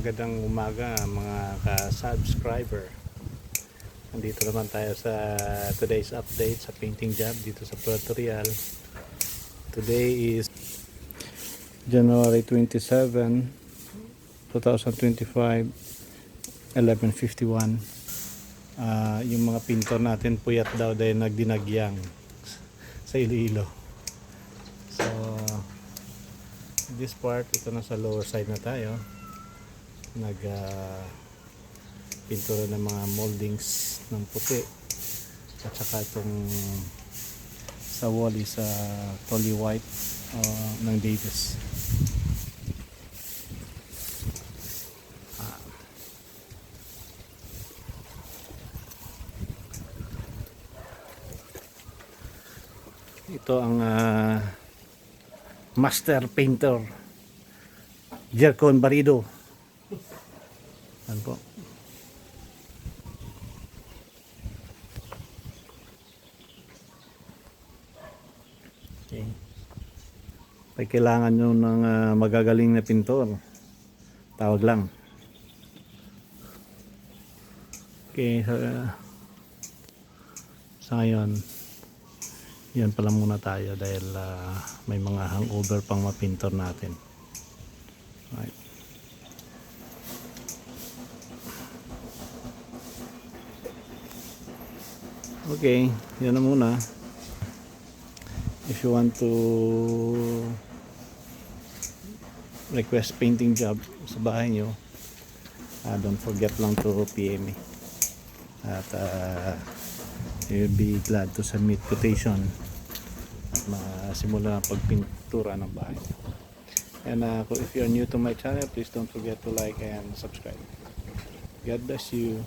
magandang umaga mga ka-subscriber. Nandito naman tayo sa today's update sa painting job dito sa Puerto Real. Today is January 27, 2025, 11:51. Yung mga pintor natin puyat daw dahil nagdinagyang sa Iloilo. So this part, ito na sa lower side na tayo. Pintura ng mga moldings ng puti at saka itong sa wall is totally white ng Davis. Ito ang master painter Jercon Barido. Ano po? Okay. Pag kailangan nyo ng magagaling na pintor, tawag lang. Okay, sa ngayon, yan pala muna tayo dahil may mga hangover pang mapintor natin. Right. Okay, yan na muna. If you want to request painting job sa bahay nyo, don't forget lang to PM me. At you'll be glad to submit quotation at masimula ang pagpintura ng bahay. And if you're new to my channel, please don't forget to like and subscribe. God bless you.